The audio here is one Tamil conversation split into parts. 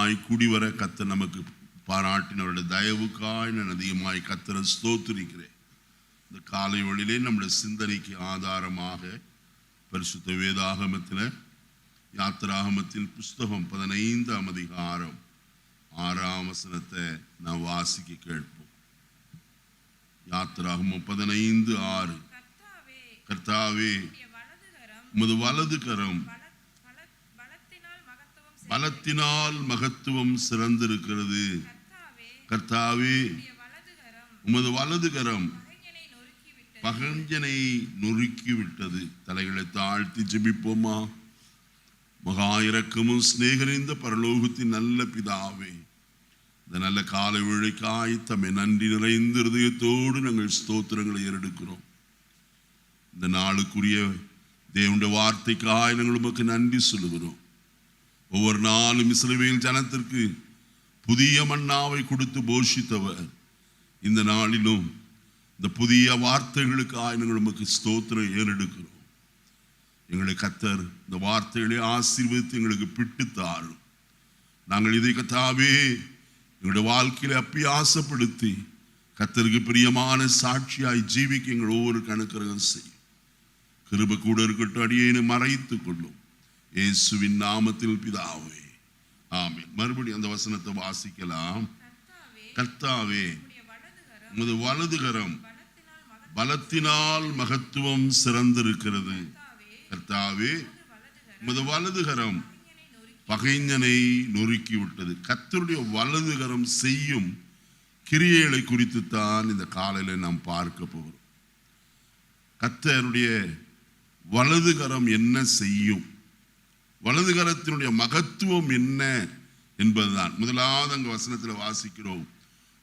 அதிகமாய் குடிவர கர்த்தர் நமக்கு பாராட்டினவருடைய தயவுக்காய் நான் அதிகமாய் கர்த்தரை ஸ்தோத்திரிக்கிறேன். இந்த காலை வழியிலே நம்முடைய சிந்தனைக்கு ஆதாரமாக பரிசுத்த வேதாகமத்தில் யாத்திராகமத்தின் புஸ்தகம் 15ஆம் அதிகாரம் 6ஆம் வசனத்தை நான் வாசிக்க கேட்போம். யாத்திராகமம் 15:6. கர்த்தாவே உமது வலது கரம் பலத்தினால் மகத்துவம் சிறந்திருக்கிறது. கர்த்தாவே உமது வலது கரம் பகஞ்சனை நொறுக்கி விட்டது. தலைகளை தாழ்த்தி ஜெபிப்போமா? மகா இரக்கமும் சிநேகரிந்த பரலோகத்தின் நல்ல பிதாவே, இந்த நல்ல காலை வேளைக்காய் தம்மை நன்றி நிறைந்த இருதயத்தோடு நாங்கள் ஸ்தோத்திரங்களை ஏறெடுக்கிறோம். இந்த நாளுக்குரிய தேவனுடைய வார்த்தைக்காய் நாங்கள் உமக்கு நன்றி சொல்லுகிறோம். ஒவ்வொரு நாளும் இஸ்ரவேல் ஜனத்திற்கு புதிய மன்னாவை கொடுத்து போஷித்தவர், இந்த நாளிலும் இந்த புதிய வார்த்தைகளுக்காய் நாங்கள் உமக்கு ஸ்தோத்திரம் ஏறெடுக்கிறோம். எங்களை கர்த்தர் இந்த வார்த்தைகளை ஆசீர்வதித்து எங்களுக்கு பிட்டுத்தாரும். நாங்கள் இதை கர்த்தாவே எங்களுடைய வாழ்க்கையில அப்பியாசப்படுத்தி கர்த்தருக்கு பிரியமான சாட்சியாய் ஜீவிக்க எங்கள் ஒவ்வொரு கணக்கரகம் செய்யும். கிருபை கூட இருக்கட்டும். அடியேனை மறைத்துக் கொள்ளும் இயேசுவின் நாமத்தில் பிதாவே, ஆமென். மறுபடியும் அந்த வசனத்தை வாசிக்கலாம். கர்த்தாவே உமது வலது கரம் பலத்தினால் மகத்துவம் சிறந்திருக்கிறது. கர்த்தாவே உமது வலது கரம் பகைஞனை நொறுக்கி விட்டது. கர்த்தருடைய வலது கரம் செய்யும் கிரியைகளை குறித்து தான் இந்த காலையில நாம் பார்க்க போகிறோம். கர்த்தருடைய வலது கரம் என்ன செய்யும், வலது கரத்தினுடைய மகத்துவம் என்ன என்பதுதான். முதலாவது அங்க வசனத்தில் வாசிக்கிறோம்,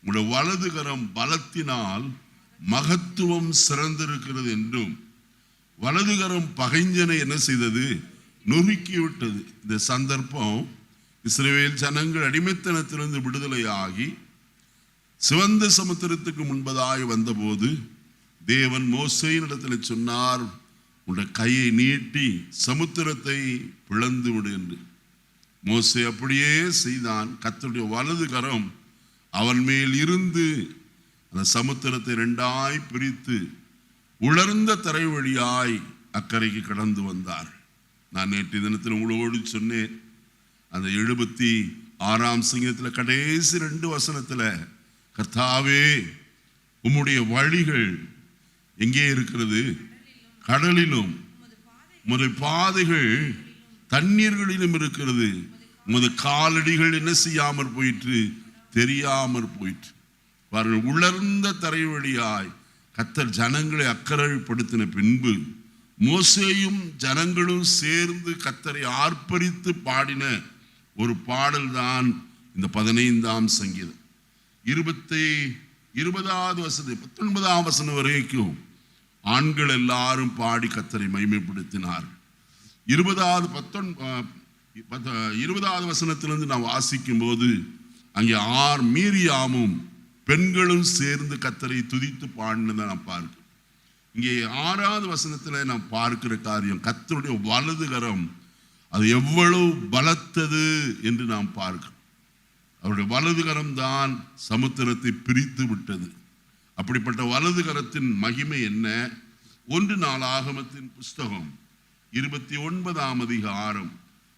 உங்களுடைய வலது கரம் பலத்தினால் மகத்துவம் சிறந்திருக்கிறது என்றும், வலது கரம் பகைஞனை என்ன செய்தது, நொறுக்கி விட்டது. இந்த சந்தர்ப்பம் இஸ்ரவேல் ஜனங்கள் அடிமைத்தனத்திலிருந்து விடுதலையாகி சிவந்த சமுத்திரத்துக்கு முன்பதாய் வந்தபோது தேவன் மோசேயினிடத்தில் சொன்னார், உன்னுடைய கையை நீட்டி சமுத்திரத்தை பிளந்து விடு என்று. மோசே அப்படியே செய்தான். கர்த்தருடைய வலது கரம் அவன் மேல் இருந்து அந்த சமுத்திரத்தை 2ஆய் பிரித்து உலர்ந்த தரை வழியாய் அக்கறைக்கு கடந்து வந்தார். நான் நேற்று தினத்தில் உங்களோடு சொன்னேன், அந்த 76ஆம் சங்கீதத்தில் கடைசி 2 வசனத்தில், கர்த்தாவே உம்முடைய வழிகள் எங்கே இருக்கிறது, கடலிலும், உமது பாதைகள் தண்ணீர்களிலும் இருக்கிறது. உமது காலடிகள் என்ன செய்யாமற் போயிற்று, தெரியாமற் போயிற்று. பாருங்கள், உலர்ந்த தரை வழியாய் கர்த்தர் ஜனங்களை அக்கறைப்படுத்தின பின்பு மோசேயும் ஜனங்களும் சேர்ந்து கர்த்தரை ஆர்ப்பரித்து பாடின ஒரு பாடல் தான் இந்த 15ஆம் சங்கீதம். 20வது வசனம் 19ஆம் வசனம் வரைக்கும் ஆண்கள் எல்லாரும் பாடி கர்த்தரை மகிமைப்படுத்தினார். 20வது வசனத்திலிருந்து நான் வாசிக்கும் போது அங்கே மீரியாமும் பெண்களும் சேர்ந்து கர்த்தரை துதித்து பாடினதை நான் பார்க்கிறேன். இங்கே 6வது வசனத்தில் நான் பார்க்கிற காரியம், கர்த்தருடைய வலது கரம் அது எவ்வளவு பலத்தது என்று நாம் பார்க்கிறோம். அவருடைய வலது கரம் தான் சமுத்திரத்தை பிரித்து விட்டது. அப்படிப்பட்ட வலது கரத்தின் மகிமை என்ன? 1 நாளாகமத்தின் புஸ்தகம் 29ஆம் அதிகாரம்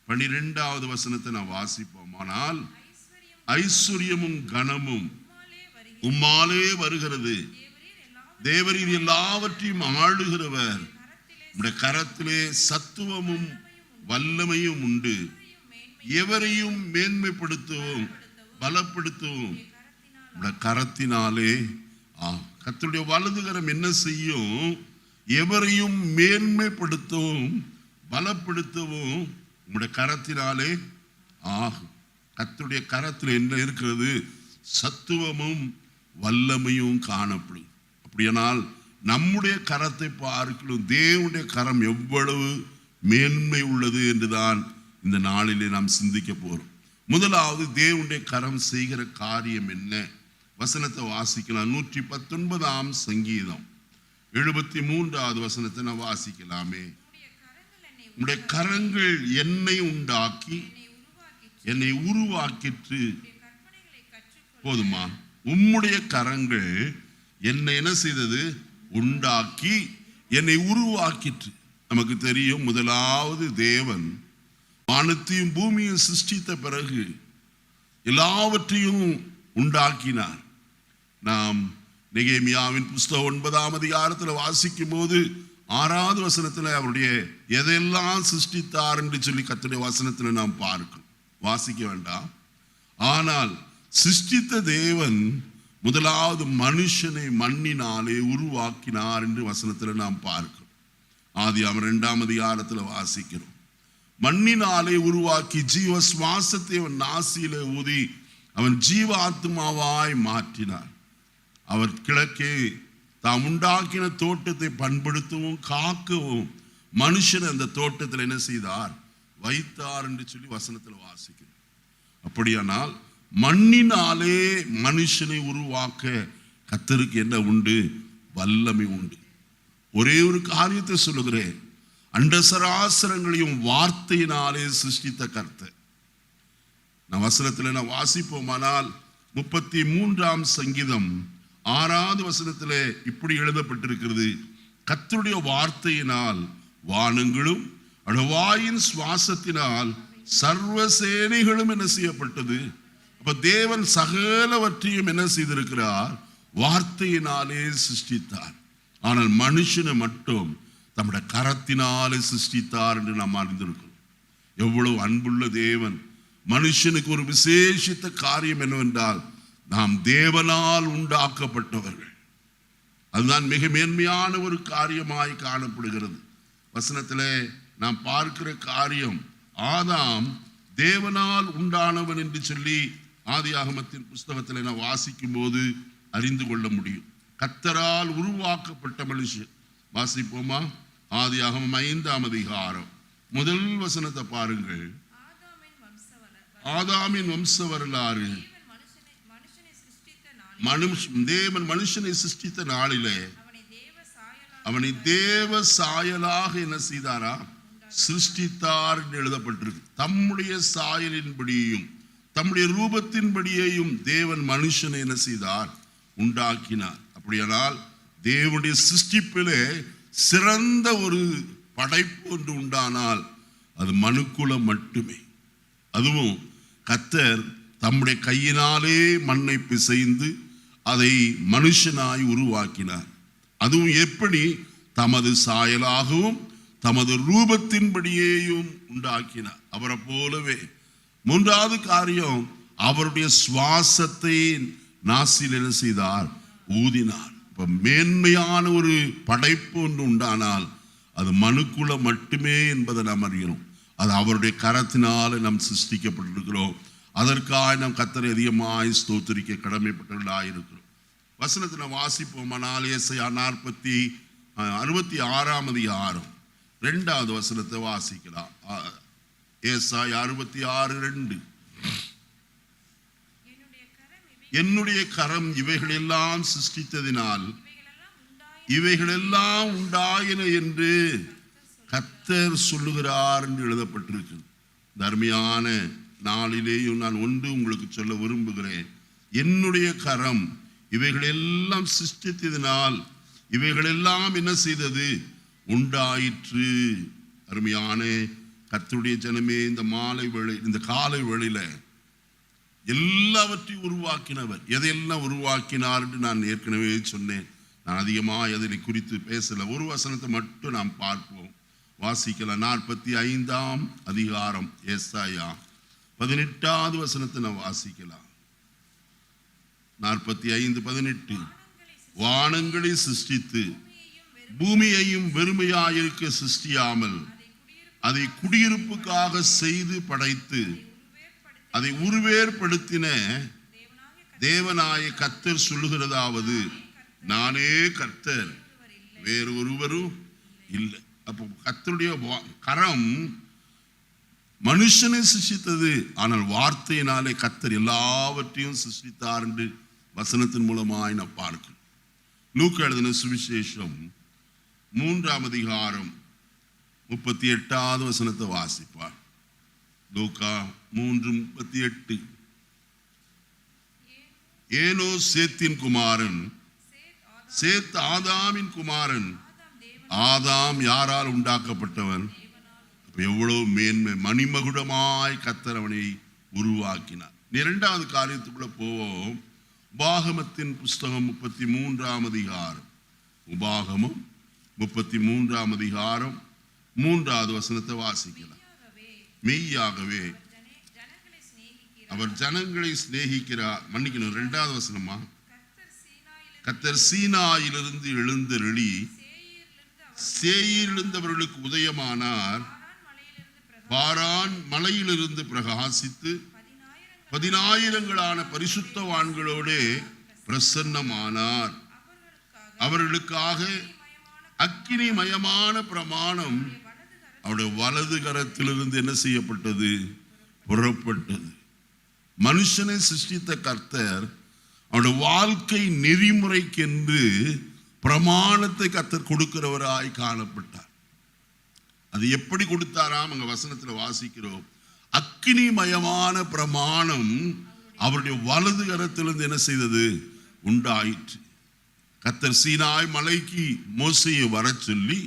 12வது வசனத்தை நான் வாசிப்போம். ஆனால் ஐஸ்வர்யமும் கனமும் உம்மாலே வருகிறது, தேவரீர் எல்லாவற்றையும் ஆளுகிறவர், உம்முடைய கரத்திலே சத்துவமும் வல்லமையும் உண்டு, எவரையும் மேன்மைப்படுத்தவும் பலப்படுத்தவும் உம்முடைய கரத்தினாலே. கர்த்தருடைய வலது கரம் என்ன செய்யும்? எவரையும் மேன்மைப்படுத்தவும் பலப்படுத்தவும் உம்முடைய கரத்தினாலே ஆகும். கர்த்தருடைய கரத்தில் என்ன இருக்கிறது? சத்துவமும் வல்லமையும் காணப்படும். அப்படியானால் நம்முடைய கரத்தை பார்க்கலும் தேவனுடைய கரம் எவ்வளவு மேன்மை உள்ளது என்றுதான் இந்த நாளிலே நாம் சிந்திக்க போறோம். முதலாவது, தேவனுடைய கரம் செய்கிற காரியம் என்ன? வசனத்தை வாசிக்கலாம். 119ஆம் சங்கீதம் 73வது வசனத்தை நான் வாசிக்கலாமே. உம்முடைய கரங்கள் என்னை உண்டாக்கி என்னை உருவாக்கிற்று. போதுமா? உம்முடைய கரங்கள் என்னை என்ன செய்தது? உண்டாக்கி என்னை உருவாக்கிற்று. நமக்கு தெரியும், முதலாவது தேவன் வானத்தையும் பூமியும் சிருஷ்டித்த பிறகு எல்லாவற்றையும் உண்டாக்கினார். நாம் நெகேமியாவின் புஸ்தகம் 9ஆம் அதிகாரத்தில் வாசிக்கும் போது 6வது வசனத்தில் அவருடைய எதெல்லாம் சிருஷ்டித்தார் என்று சொல்லி கர்த்தருடைய வசனத்தில் நாம் பார்க்கணும். வாசிக்க வேண்டாம். ஆனால் சிருஷ்டித்த தேவன் முதலாவது மனுஷனை மண்ணினாலே உருவாக்கினார் என்று வசனத்தில் நாம் பார்க்கிறோம். ஆதியாகமம் 2ஆம் அதிகாரத்தில் வாசிக்கிறோம். மண்ணினாலே உருவாக்கி ஜீவ சுவாசத்தை அவன் நாசியிலே ஊதி அவன் ஜீவ ஆத்மாவாய் மாற்றினார். அவர் கிழக்கே தாம் உண்டாக்கின தோட்டத்தை பண்படுத்தவும் காக்கவும் மனுஷன் அந்த தோட்டத்தில் என்ன செய்தார்? வைத்தார் என்று சொல்லி வசனத்தில் வாசிக்கிறோம். அப்படியானால் மண்ணினாலே மனுஷனை உருவாக்க கர்த்தருக்கு என்ன உண்டு? வல்லமை உண்டு. ஒரே ஒரு காரியத்தை சொல்லுகிறேன், அண்டசராசரங்களையும் வார்த்தையினாலே சிருஷ்டித்த கர்த்தர். நான் வசனத்தில் நான் வாசிப்போமானால் 33ஆம் சங்கீதம் 6வது வசனத்தில் இப்படி எழுதப்பட்டிருக்கிறது, கர்த்தருடைய வார்த்தையினால் வானங்களும் வாயின் சுவாசத்தினால் சர்வ சேனைகளும் என்ன செய்யப்பட்டது. அப்ப தேவன் சகலவற்றையும் என்ன செய்திருக்கிறார்? வார்த்தையினாலே சிருஷ்டித்தார். ஆனால் மனுஷனை மட்டும் தம்முடைய கரத்தினாலே சிருஷ்டித்தார் என்று நாம் அறிந்திருக்கிறோம். எவ்வளவு அன்புள்ள தேவன்! மனுஷனுக்கு ஒரு விசேஷித்த காரியம் என்னவென்றால், நாம் தேவனால் உண்டாக்கப்பட்டவர்கள். அதுதான் மிக மேன்மையான ஒரு காரியமாய் காணப்படுகிறது. வசனத்திலே நாம் பார்க்கிற காரியம், ஆதாம் தேவனால் உண்டானவன் என்று சொல்லி ஆதியாகமத்தின் புஸ்தகத்தில் நான் வாசிக்கும் போது அறிந்து கொள்ள முடியும். கர்த்தரால் உருவாக்கப்பட்ட மனுஷன். வாசிப்போமா? ஆதியாகமம் 5ஆம் அதிகாரம் முதல் வசனத்தை பாருங்கள். ஆதாமின் வம்ச வரலாறு. தேவன் மனுஷனை சிருஷ்டித்த நாளிலே அவனை தேவ சாயலாக என்ன செய்தாரா? சிருஷ்டித்தார் என்று எழுதப்பட்டிருக்கு. தம்முடைய சாயலின்படியையும் தம்முடைய ரூபத்தின்படியையும் தேவன் மனுஷனை என்ன செய்தார்? உண்டாக்கினார். அப்படியானால் தேவனுடைய சிருஷ்டிப்பிலே சிறந்த ஒரு படைப்பு ஒன்று உண்டானால் அது மனுக்குலம் மட்டுமே. அதுவும் கர்த்தர் தம்முடைய கையினாலே மண்ணை பிசைந்து அதை மனுஷனாய் உருவாக்கினார். அதுவும் எப்படி? தமது சாயலாகவும் தமது ரூபத்தின்படியேயும் உண்டாக்கினார். அவரை போலவே. 3வது காரியம், அவருடைய சுவாசத்தை நாசில் என்ன செய்தார்? ஊதினார். இப்ப மேன்மையான ஒரு படைப்பு ஒன்று உண்டானால் அது மனுக்குலம் மட்டுமே என்பதை நாம் அறிகிறோம். அது அவருடைய கரத்தினால நாம் சிருஷ்டிக்கப்பட்டிருக்கிறோம். அதற்காக நாம் கர்த்தரை அதிகமாய் ஸ்தோத்திரிக்க கடமைப்பட்டவர்களாக இருக்கிறோம். வசனத்தை வாசிப்போமானால் ஏசாயா 66ஆம் அதிகாரம் 2வது வசனத்தை வாசிக்கலாம். ஏசாயா 66:2. என்னுடைய கரம் இவைகளெல்லாம் சிருஷ்டித்ததினால் இவைகளெல்லாம் உண்டாயின என்று கர்த்தர் சொல்லுகிறார் என்று எழுதப்பட்டிருக்கு. தர்மியான நாளிலேயும் நான் ஒன்று உங்களுக்கு சொல்ல விரும்புகிறேன். என்னுடைய கரம் இவைகளெல்லாம் சிருஷ்டித்ததினால் இவைகளெல்லாம் என்ன செய்தது? உண்டாயிற்று. அருமையான கர்த்தருடைய ஜனமே, இந்த மாலை வேளை, இந்த காலை வேளையில எல்லாவற்றையும் உருவாக்கினவர். எதையெல்லாம் உருவாக்கினார் என்று நான் ஏற்கனவே சொன்னேன். நான் அதிகமாக எதை குறித்து பேசல. ஒரு வசனத்தை மட்டும் நாம் பார்ப்போம். வாசிக்கலாம். 45ஆம் அதிகாரம் ஏசாயா 18வது வசனத்தை நாம் வாசிக்கலாம். 45:18. வானங்களை சிருஷ்டித்து பூமியையும் வெறுமையாயிருக்க சிருஷ்டியாமல் அதை குடியிருப்புக்காக செய்து படைத்து அதை உருவேற்படுத்தின தேவனாய கர்த்தர் சொல்லுகிறதாவது, நானே கர்த்தர், வேறு ஒருவரும் இல்லை. அப்போ கர்த்தருடைய கரம் மனுஷனை சிருஷ்டித்தது. ஆனால் வார்த்தையினாலே கர்த்தர் எல்லாவற்றையும் சிருஷ்டித்தார் என்று வசனத்தின் மூலமாய் நான் பார்க்கிறேன். லூக்கா எழுதின சுவிசேஷம் 3ஆம் அதிகாரம் 38வது வசனத்தை வாசிப்பார். லூக்கா 3:38. ஏனோ சேத்தின் குமாரன், சேத் ஆதாமின் குமாரன். ஆதாம் யாரால் உண்டாக்கப்பட்டவன்? எவ்வளவு மேன்மை, மணிமகுடமாய் கர்த்தர் அவனை உருவாக்கினார். இரண்டாவது காரியத்துக்குள்ள போவோம். உபாகமத்தின் புஸ்தகம் 33ஆம் அதிகாரம். உபாகமம் 33ஆம் அதிகாரம் 3வது வசனத்தை வாசிக்கலாம். மெய்யாகவே அவர் ஜனங்களை சிநேகிக்கிறார். மன்னிக்கணும், 2வது வசனமா? கர்த்தர் சீனாயிலிருந்து எழுந்தருளி சேயீரிலிருந்து அவர்களுக்கு உதயமானார். பாரான் மலையிலிருந்து பிரகாசித்து 10,000 பரிசுத்தவான்களோடு பிரசன்னமானார். அவர்களுக்காக அக்கினிமயமான பிரமாணம் அவருடைய வலது கரத்திலிருந்து என்ன செய்யப்பட்டது? புறப்பட்டது. மனுஷனை சிருஷ்டித்த கர்த்தர் அவருடைய வாழ்க்கை நெறிமுறைக்கென்று பிரமாணத்தை கர்த்தர் கொடுக்கிறவராய் காணப்பட்டார். அது எப்படி கொடுத்தாராம்? அங்க வசனத்தில் வாசிக்கிறோம். அக்கினிமயமான பிரமாணம் அவருடைய வலது கரத்திலிருந்து என்ன செய்தது? உண்டாயிற்று. கர்த்தர் சீனாய் மலைக்கு மோசேயை வர சொல்லி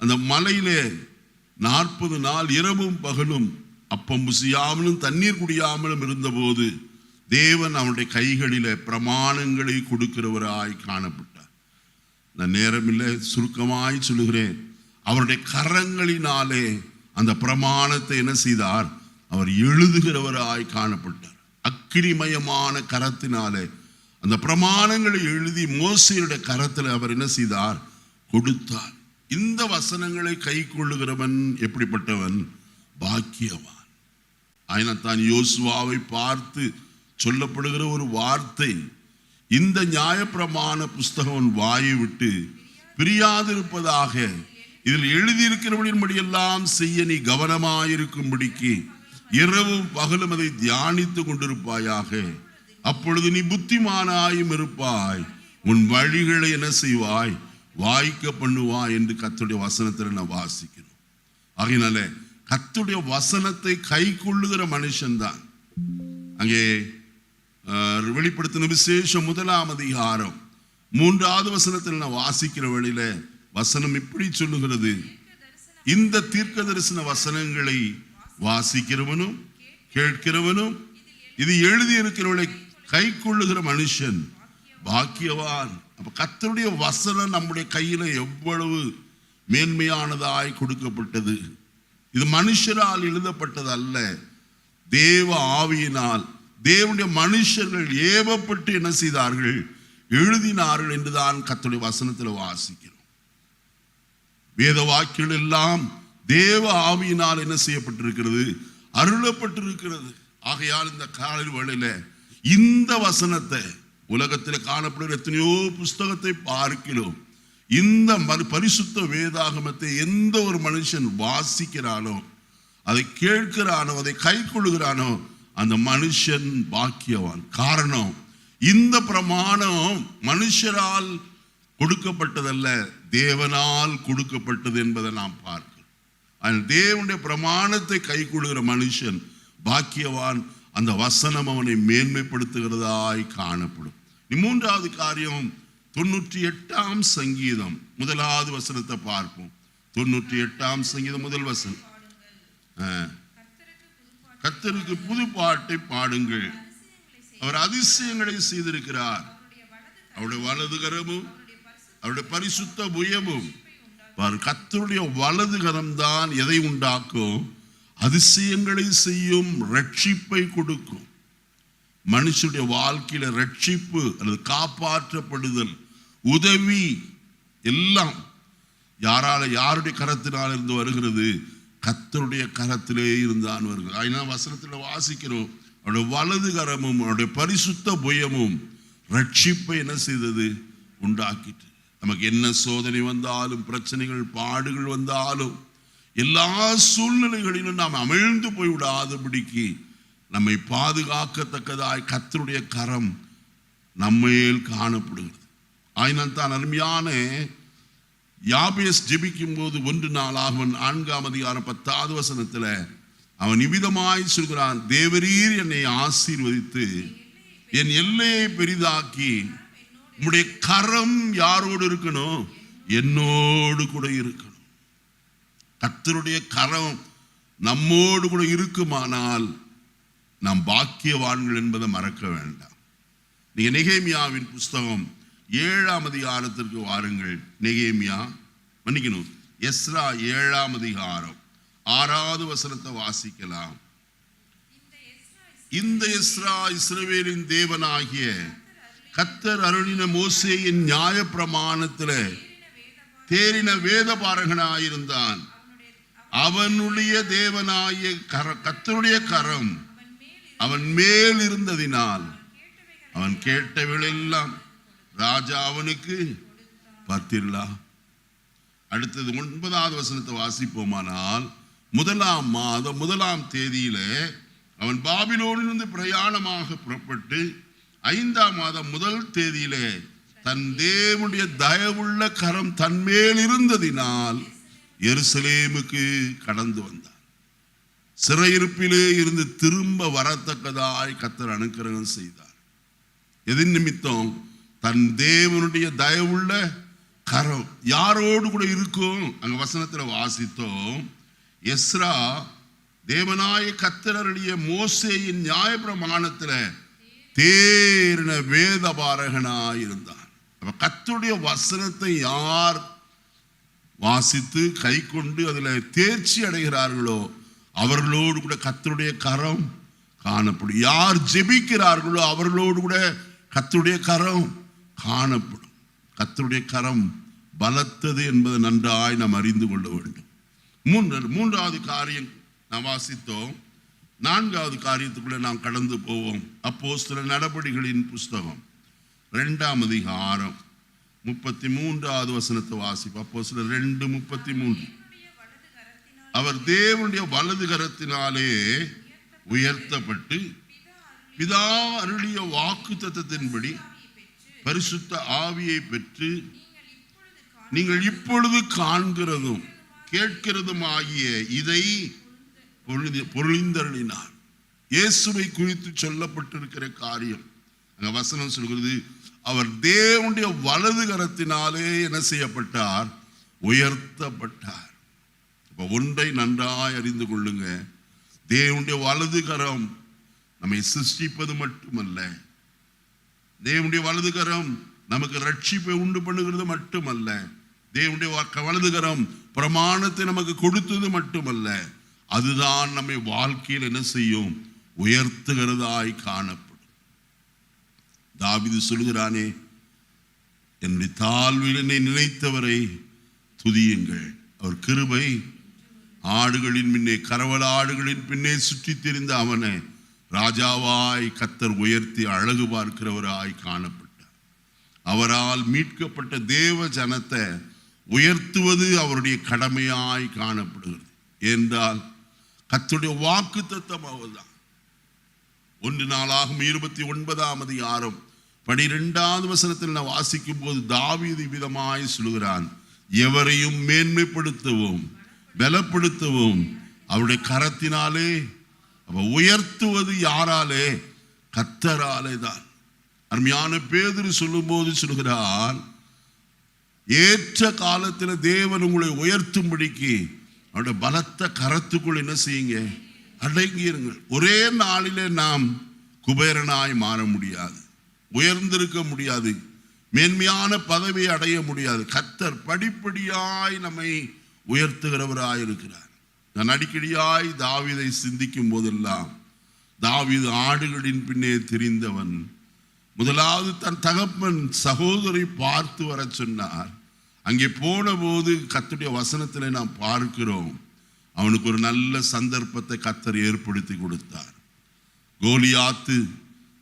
அந்த மலையிலே 40 நாள் இரவும் பகலும் அப்பம் புசியாமலும் தண்ணீர் குடியாமலும் இருந்தபோது தேவன் அவருடைய கைகளிலே பிரமாணங்களை கொடுக்கிறவராய் காணப்பட்டார். நான் நேரமில்லை, சுருக்கமாய் சொல்லுகிறேன். அவருடைய கரங்களினாலே அந்த பிரமாணத்தை என்ன செய்தார்? அவர் எழுதுகிறவராய் காணப்பட்டார். அக்கினிமயமான கரத்தினாலே அந்த பிரமாணங்களை எழுதி மோசேயுடைய கரத்தில் அவர் என்ன செய்தார்? கொடுத்தார். இந்த வசனங்களை கை கொள்ளுகிறவன் எப்படிப்பட்டவன்? பாக்கியவான். ஆயினத்தான் யோசுவாவை பார்த்து சொல்லப்படுகிற ஒரு வார்த்தை, இந்த நியாயப்பிரமாண புஸ்தகம் வாயை விட்டு பிரியாதிருப்பதாக, இதில் எழுதியிருக்கிறபடி எல்லாம் செய்ய நீ கவனமாயிருக்கும்படிக்கு இரவும் பகலும் அதை தியானித்து கொண்டிருப்பாயாக. அப்பொழுது நீ புத்திமானாயும் இருப்பாய், உன் வழிகளை என்ன செய்வாய்? வாய்க்க பண்ணுவாய் என்று கர்த்தருடைய வசனத்தில் நான் வாசிக்கிறோம். ஆகையினால கர்த்தருடைய வசனத்தை கை கொள்ளுகிற மனுஷன்தான். அங்கே வெளிப்படுத்தின விசேஷம் 1ஆம் அதிகாரம் 3வது வசனத்தில் நான் வாசிக்கிற வழியில வசனம் இப்படி சொல்லுகிறது. இந்த தீர்க்க தரிசன வசனங்களை வாசிக்கிறவனும் கேட்கிறவனும் இது எழுதி இருக்கிறவர்களை கை கொள்ளுகிற மனுஷன் பாக்கியவான். அப்ப கர்த்தருடைய வசனம் நம்முடைய கையில எவ்வளவு மேன்மையானதாய் கொடுக்கப்பட்டது. இது மனுஷரால் எழுதப்பட்டது அல்ல, தேவ ஆவியினால் தேவனுடைய மனுஷர்கள் ஏவப்பட்டு என்ன செய்தார்கள்? எழுதினார்கள் என்றுதான் கர்த்தருடைய வசனத்தில் வாசிக்கிறோம். வேத வாக்கியங்கள் எல்லாம் தேவ ஆவியினால் என்ன செய்யப்பட்டிருக்கிறது? அருளப்பட்டிருக்கிறது. ஆகையால் இந்த காலை வேளையில இந்த வசனத்தை, உலகத்தில் காணப்படுகிற எத்தனையோ புஸ்தகத்தை பார்க்கிறோம், இந்த பரிசுத்த வேதாகமத்தை எந்த ஒரு மனுஷன் வாசிக்கிறானோ, அதை கேட்கிறானோ, அதை கை கொள்ளுகிறானோ, அந்த மனுஷன் பாக்கியவான். காரணம், இந்த பிரமாணம் மனுஷரால் கொடுக்கப்பட்டதல்ல, தேவனால் கொடுக்கப்பட்டது என்பதை நாம் பார்க்கிறோம். தேவனுடைய பிரமாணத்தை கை கொள்ளுகிற மனுஷன் பாக்கியவான். அந்த வசனம் அவனை மேன்மைப்படுத்துகிறதாய் காணப்படும். 3வது காரியம், 98ஆம் சங்கீதம் 1வது வசனத்தை பார்ப்போம். 98ஆம் சங்கீதம் 1 வசனம். கர்த்தருக்கு புது பாட்டை பாடுங்கள், அவர் அதிசயங்களை செய்திருக்கிறார். அவருடைய வலது கரமும் அவருடைய பரிசுத்த புயமும். கர்த்தருடைய வலது கரம் தான் எதை உண்டாக்கும்? அதிசயங்களை செய்யும், ரட்சிப்பை கொடுக்கும். மனுஷனுடைய வாழ்க்கையில ரட்சிப்பு அல்லது காப்பாற்றப்படுதல், உதவி எல்லாம் யாருடைய கரத்தினால் இருந்து வருகிறது? கர்த்தருடைய கரத்திலே இருந்தான் வருகிறது. அதனால் வசனத்தில் வாசிக்கிறோம், அவருடைய வலது கரமும் அவருடைய பரிசுத்த புயமும் ரட்சிப்பை என்ன செய்தது? உண்டாக்கிட்டு. நமக்கு என்ன சோதனை வந்தாலும், பிரச்சனைகள் பாடுகள் வந்தாலும், எல்லா சூழ்நிலைகளிலும் நாம் அமிழ்ந்து போய் விடாதபடிக்கு நம்மை பாதுகாக்கத்தக்கதாய் கர்த்தருடைய கரம் நம்மேல் காணப்படுகிறது. ஆயினால் தான் அருமையான யாபேஸ் ஜெபிக்கும் போது 1 நாளாகமம் 4ஆம் அதிகாரம் 10வது வசனத்தில் அவன் இவ்விதமாய் சொல்கிறான், தேவரீர் என்னை ஆசீர்வதித்து என் எல்லையை பெரிதாக்கி உம்முடைய கரம் யாரோடு இருக்கணும்? என்னோடு கூட இருக்கணும். கர்த்தருடைய கரம் நம்மோடு கூட இருக்குமானால் நாம் பாக்கியவான்கள் என்பதை மறக்க வேண்டாம். நீங்க நெகேமியாவின் புஸ்தகம் 7ஆம் அதிகாரத்திற்கு வாருங்கள். நெகேமியா மன்னிக்கணும், எஸ்ரா 7ஆம் அதிகாரம் 6வது வசனத்தை வாசிக்கலாம். இந்த எஸ்ரா இஸ்ரவேலின் தேவனாகிய கர்த்தர் அருளின மோசேயின் நியாய பிரமாணத்தில் தேறின வேதபாரகனாயிருந்தான். அவனுடைய தேவனாகிய கர்த்தருடைய கரம் அவன் மேல் இருந்ததினால் அவன் கேட்டவளெல்லாம் ராஜா அவனுக்கு பத்திரலா. அடுத்தது 9வது வசனத்தை வாசிப்போமானால், 1ஆம் மாதம் 1ஆம் தேதியில அவன் பாபிலோனிலிருந்து பிரயாணமாக புறப்பட்டு 5ஆம் மாதம் 1 தேதியிலே தன் தேவனுடைய தயவுள்ள கரம் தன்மேல் இருந்ததினால் எருசலேமுக்கு கடந்து வந்தான். சிறையிருப்பிலே இருந்து திரும்ப வரத்தக்கதாய் கர்த்தர் அனுக்கிரகம் செய்தார். எதின் நிமித்தம்? தன் தேவனுடைய தயவுள்ள கரம் யாரோடு கூட இருக்கும். அங்க வசனத்துல வாசித்தோம், எஸ்ரா தேவனாய கர்த்தர் அருளிய மோசேயின் நியாய பிரமாணத்துல தேறின வேதபாரகனாயிருந்தான். அப்ப கர்த்தருடைய வசனத்தை யார் வாசித்து கை கொண்டு அதுல தேர்ச்சி அடைகிறார்களோ அவர்களோடு கூட கர்த்தருடைய கரம் காணப்படும். யார் ஜெபிக்கிறார்களோ அவர்களோடு கூட கர்த்தருடைய கரம் காணப்படும். கர்த்தருடைய கரம் பலத்தது என்பதை நன்றாய் நாம் அறிந்து கொள்ள வேண்டும். மூன்றாவது காரியம் நாம் வாசித்தோம். 4வது காரியத்துக்குள்ள நாம் கடந்து போவோம். அப்போஸ்தலர் நடபடிகளின் புஸ்தகம் 2ஆம் அதிகாரம் 33வது வசனத்தை வாசிப்போம். அப்போஸ்தலர் 2:33. அவர் தேவனுடைய வலது கரத்தினாலே உயர்த்தப்பட்டு பிதா அருளிய வாக்குத்தத்தத்தின்படி பரிசுத்த ஆவியை பெற்று நீங்கள் இப்பொழுது காண்கிறதும் கேட்கிறதும் ஆகிய இதை பொழிந்தருளினார். இயேசுவை குறித்து சொல்லப்பட்டிருக்கிற காரியம் அங்க வசனம் சொல்கிறது, அவர் தேவனுடைய வலது கரத்தினாலே என்ன செய்யப்பட்டார்? உயர்த்தப்பட்டார். இப்ப ஒன்றை நன்றாய் அறிந்து கொள்ளுங்க, தேவனுடைய வலது கரம் நம்மை சிருஷ்டிப்பது மட்டுமல்ல, தேவனுடைய வலது கரம் நமக்கு ரட்சிப்பை உண்டு பண்ணுகிறது மட்டுமல்ல, தேவனுடைய வலது கரம் பிரமாணத்தை நமக்கு கொடுத்தது மட்டுமல்ல, அதுதான் நம்மை வாழ்க்கையில் என்ன செய்யும்? உயர்த்துகிறதாய் காணப்படும். தாவீது சொல்கிறானே, என்னுடைய தாழ்வில் என்னை நினைத்தவரை துதியுங்கள், அவர் கிருபை ஆடுகளின் பின்னே கரவல ஆடுகளின் பின்னே சுற்றி திரிந்த அவனை ராஜாவாய் கர்த்தர் உயர்த்தி அழகு பார்க்கிறவராய் காணப்பட்டார். அவரால் மீட்கப்பட்ட தேவ ஜனத்தை உயர்த்துவது அவருடைய கடமையாய் காணப்படுகிறது. என்றால் கர்த்தருடைய வாக்குத்தத்தம் அவர்தான். 1 நாளாகமம் 29ஆம் அதிகாரம் 12வது வசனத்தில் நான் வாசிக்கும் போது தாவீது விதமாய் சொல்கிறான், எவரையும் மேன்மைப்படுத்தவும் பலப்படுத்தவும் அவருடைய கரத்தினாலே, உயர்த்துவது யாராலே? கர்த்தராலே தான். அருமையான பேதுரு சொல்லும் போது சொல்கிறார், ஏற்ற காலத்தில் தேவன் உங்களை உயர்த்தும்படிக்கு அவருடைய பலத்த கரத்துக்குள் என்ன செய்யுங்க? அடங்கியிருங்கள். ஒரே நாளிலே நாம் குபேரனாய் மாற முடியாது, உயர்ந்திருக்க முடியாது, மேன்மையான பதவியை அடைய முடியாது. கர்த்தர் படிப்படியாய் நம்மை உயர்த்துகிறவராய் இருக்கிறார். நான் அடிக்கடியாய் தாவீதை சிந்திக்கும் போதெல்லாம், தாவீது ஆடுகளின் பின்னே திரிந்தவன். முதலாவது தன் தகப்பன் சகோதரி பார்த்து வர சொன்னார். அங்கே போன போது கர்த்தருடைய வசனத்தில் நாம் பார்க்கிறோம், அவனுக்கு ஒரு நல்ல சந்தர்ப்பத்தை கர்த்தர் ஏற்படுத்தி கொடுத்தார். கோலியாத்து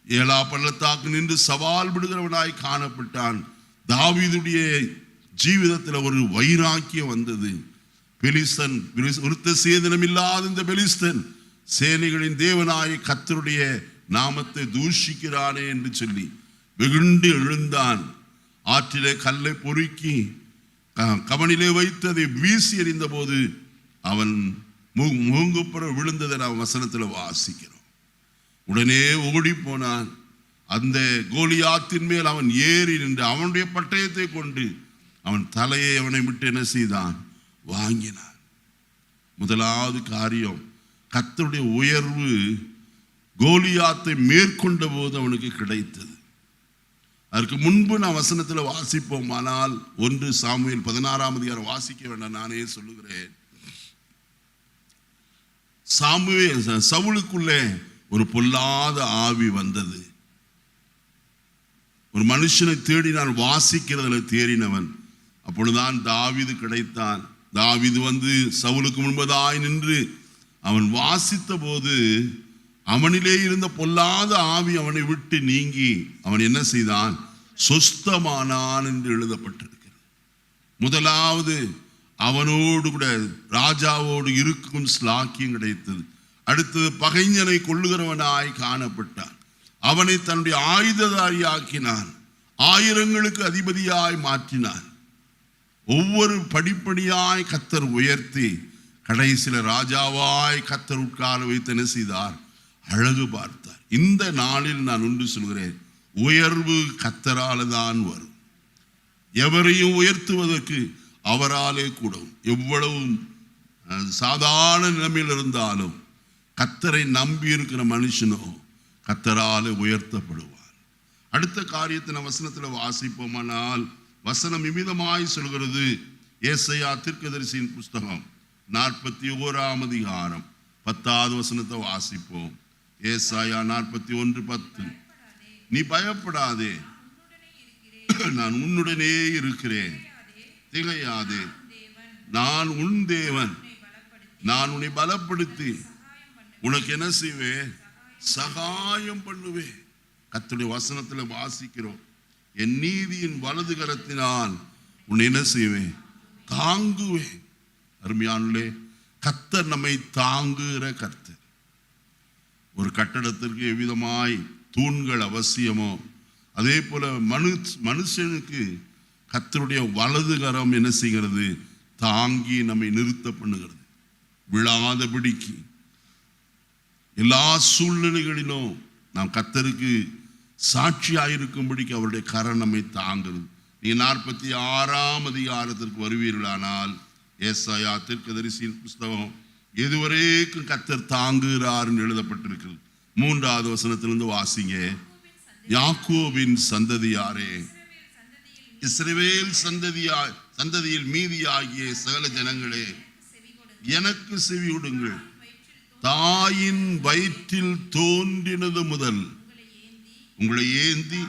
7 பள்ளத்தாக்கு நின்று சவால் விடுகிறவனாய் காணப்பட்டான். தாவீதுடைய ஜீவிதத்தில் ஒரு வைராக்கியம் வந்தது. பெலிஸ்தன், விருத்த சேதனம் இல்லாத இந்த பெலிஸ்தன் சேனைகளின் தேவனாய் கர்த்தருடைய நாமத்தை தூஷிக்கிறானே என்று சொல்லி வெகுண்டு எழுந்தான். ஆற்றிலே கல்லை பொறுக்கி கவனிலே வைத்து அதை வீசி எறிந்த போது அவன் மூங்குப்புற விழுந்ததை நாம் வசனத்தில் வாசிக்கிறோம். உடனே ஓடி போனான். அந்த கோலியாத்தின் மேல் அவன் ஏறி நின்று அவனுடைய பட்டயத்தை கொண்டு அவன் தலையை அவனை விட்டு என்ன செய்தான்? வாங்கினான். முதலாவது காரியம், கர்த்தருடைய உயர்வு கோலியாத்தை மேற்கொண்ட போது அவனுக்கு கிடைத்தது. அதற்கு முன்பு நான் வசனத்தில் வாசிப்போம். ஆனால் 1 சாமுவேல் 16ஆம் அதிகாரம் வாசிக்க வேண்டாம், நானே சொல்லுகிறேன். சவுலுக்குள்ளே ஒரு பொல்லாத ஆவி வந்தது. ஒரு மனுஷனை தேடினான், வாசிக்கிறதுல தேறினவன். அப்பொழுதுதான் தாவீது கிடைத்தான். தாவீது வந்து சவுலுக்கு முன்பதாய் நின்று அவன் வாசித்த போது அவனிலே இருந்த பொல்லாத ஆவி அவனை விட்டு நீங்கி அவன் என்ன செய்தான்? சொஸ்தமானான் என்று எழுதப்பட்டிருக்கிறது. முதலாவது அவனோடு கூட ராஜாவோடு இருக்கும் ஸ்லாக்கியம் கிடைத்தது. அடுத்தது பகைஞனை கொள்ளுகிறவனாய் காணப்பட்டான். அவனை தன்னுடைய ஆயுததாரியாக்கினான். ஆயிரங்களுக்கு அதிபதியாய் மாற்றினான். ஒவ்வொரு படிப்படியாய் கர்த்தர் உயர்த்தி கடைசியில் ராஜாவாய் கர்த்தர் உட்கார வைத்து என்ன செய்தார்? அழகு பார்த்தார். இந்த நாளில் நான் ஒன்று சொல்கிறேன், உயர்வு கர்த்தரால் தான் வரும். எவரையும் உயர்த்துவதற்கு அவராலே கூடும். எவ்வளவு சாதாரண நிலைமையில் இருந்தாலும் கர்த்தரை நம்பி இருக்கிற மனுஷனோ கர்த்தராலே உயர்த்தப்படுவார். அடுத்த காரியத்தின் வசனத்தில் வாசிப்போமானால் வசனம் இவ்விதமாய் சொல்கிறது. ஏசாயா தீர்க்கதரிசியின் புஸ்தகம் 41ஆம் அதிகாரம் 10வது வசனத்தை வாசிப்போம். ஏசாயா 41:10. நீ பயப்படாதே, நான் உன்னுடனே இருக்கிறேன், திகையாதே, நான் உன் தேவன், நான் உன்னை பலப்படுத்தி உனக்கு என்ன செய்வேன்? சகாயம் பண்ணுவேன். கர்த்தருடைய வசனத்தில் வாசிக்கிறோம், என் நீதியின் வலது கரத்தினால் உன்னை என்ன செய்வேன்? தாங்குவேன். அருமையானே, கர்த்தர் நம்மை தாங்குகிற கர்த்தர். ஒரு கட்டடத்திற்கு எவ்விதமாய் தூண்கள் அவசியமோ அதே போல மனுஷனுக்கு கர்த்தருடைய வலது கரம் என்ன செய்கிறது? தாங்கி நம்மை நிறுத்த பண்ணுகிறது. விழாதபடிக்கு எல்லா சூழ்நிலைகளிலும் நாம் கர்த்தருக்கு சாட்சியாயிருக்கும்படிக்கு அவருடைய கரம் நம்மை தாங்குறது. நீ 46ஆம் அதிகாரத்திற்கு வருவீர்களானால் ஏசாயா தீர்க்கதரிசியின் புஸ்தகம் எதுவரைக்கும் கர்த்தர் தாங்குகிறார் என்று எழுதப்பட்டிருக்கிறது. 3வது வசனத்திலிருந்து வாசிங்க. யாக்கோபின் சந்ததியாரே, இஸ்ரவேல் சந்ததியில் மீதியாகிய சகல ஜனங்களே, எனக்கு செவியுடுங்கள். தாயின் வயிற்றில் தோன்றினது முதல் உங்களை ஏந்தி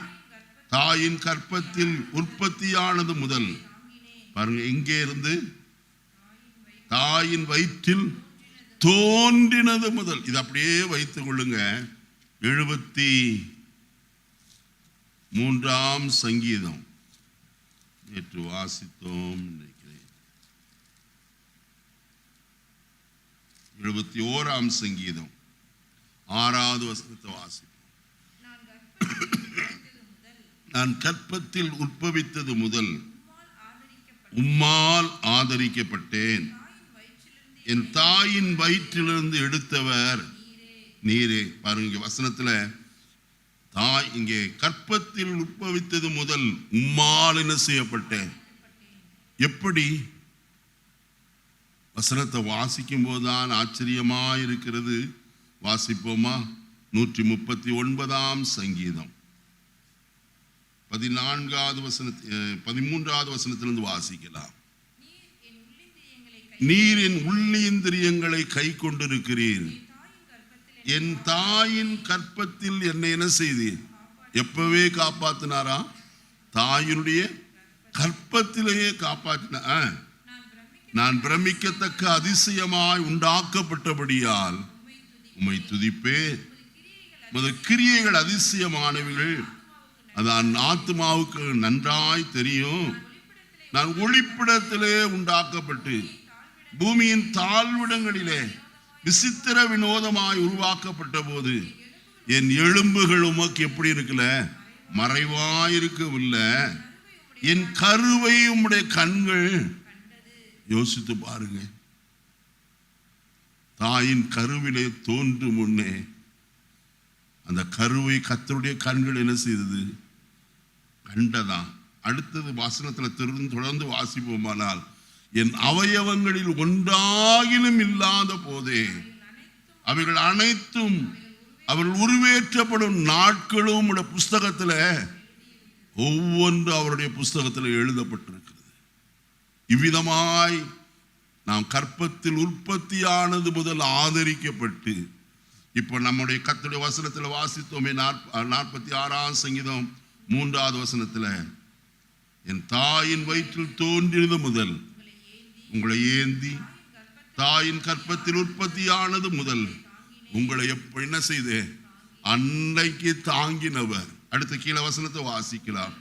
தாயின் கற்பத்தில் உற்பத்தியானது முதல், பாருங்க, எங்கே இருந்து? தாயின் வயிற்றில் தோன்றினது முதல். இது அப்படியே வைத்துக் கொள்ளுங்க. 73ஆம் சங்கீதம் நேற்று வாசித்தோம் நினைக்கிறேன். 71ஆம் சங்கீதம் 6வது வசனத்தை வாசிப்போம். நான் கற்பத்தில் உற்பவித்தது முதல் உம்மால் ஆதரிக்கப்பட்டேன். என் தாயின் வயிற்றிலிருந்து எடுத்தவர் நீரே. பாருங்க, வசனத்துல தாய், இங்கே கற்பத்தில் உற்பவித்தது முதல் உம்மால் என்ன செய்யப்பட்டேன். எப்படி? வசனத்தை வாசிக்கும் போதுதான் ஆச்சரியமாயிருக்கிறது. வாசிப்போமா? 139ஆம் சங்கீதம் 13வது வசனத்திலிருந்து வாசிக்கலாம். நீர் என் உள்ளிந்திரியங்களை கை கொண்டிருக்கிறீர். என் தாயின் கற்பத்தில் என்னை என்ன செய்தீர்? எப்பவே காப்பாத்தினாரா? தாயினுடைய கற்பத்திலேயே காப்பாற்றினார். நான் பிரமிக்கத்தக்க அதிசயமாய் உண்டாக்கப்பட்டபடியால் உம்மை துதிப்பேன். கிரியைகள் அதிசயமானவர்கள், அதான் ஆத்மாவுக்கு நன்றாய் தெரியும். நான் ஒளிப்பிடத்திலே உண்டாக்கப்பட்டு பூமியின் தாழ்விடங்களிலே விசித்திர வினோதமாய் உருவாக்கப்பட்ட போது என் எலும்புகள் உமக்கு எப்படி இருக்கல? மறைவாயிருக்கவில்லை. என் கருவை உம்முடைய கண்கள். யோசித்து பாருங்க, தாயின் கருவிலே தோன்றும் முன்னே அந்த கருவை கர்த்தருடைய கண்கள் என்ன செய்தது? கண்டதா. அடுத்தது வசனத்தில் தொடர்ந்து வாசிப்போமானால், என் அவயவங்களில் ஒன்றாகிலும் இல்லாத போதே அவைகள் அனைத்தும் அவர்கள் உருவேற்றப்படும் நாட்களும் புஸ்தகத்தில் ஒவ்வொன்று அவருடைய புஸ்தகத்தில் எழுதப்பட்டிருக்கிறது. இவ்விதமாய் நாம் கற்பத்தில் உற்பத்தியானது முதல் ஆதரிக்கப்பட்டு, இப்போ நம்முடைய கர்த்தருடைய வசனத்தில் வாசித்தோமே 46ஆம் சங்கீதம் 3வது வசனத்தில், என் தாயின் வயிற்றில் தோன்றியது முதல் உங்களை ஏந்தி தாயின் கற்பத்தில் உற்பத்தியானது முதல் உங்களை என்ன செய்து அன்னைக்கு தாங்கினவர். அடுத்த கீழே வசனத்தை வாசிக்கலாம்.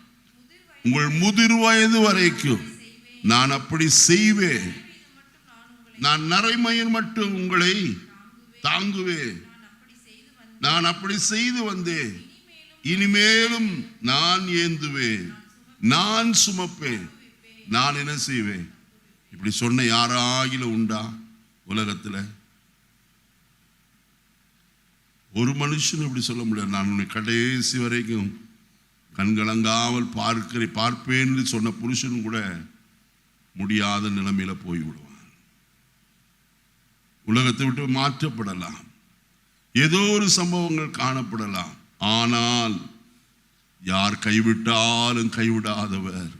உங்கள் முதிர் வயது வரைக்கும் நான் அப்படி செய்வேன், நான் நரைமயிர் மட்டும் உங்களை தாங்குவேன், நான் அப்படி செய்து வந்தேன், இனிமேலும் நான் ஏந்துவேன், நான் சுமப்பேன், நான் என்ன செய்வேன். இப்படி சொன்ன யாராகிலும் உண்டா உலகத்துல? ஒரு மனுஷன் இப்படி சொல்ல முடியாது. நான் உன்னை கடைசி வரைக்கும் கண்கலங்காமல் பார்ப்பேன்னு சொன்ன புருஷனும் கூட முடியாத நிலைமையில போய்விடுவான். உலகத்தை விட்டு மாற்றப்படலாம், ஏதோ ஒரு சம்பவங்கள் காணப்படலாம். ஆனால் யார் கைவிட்டாலும் கைவிடாதவர்,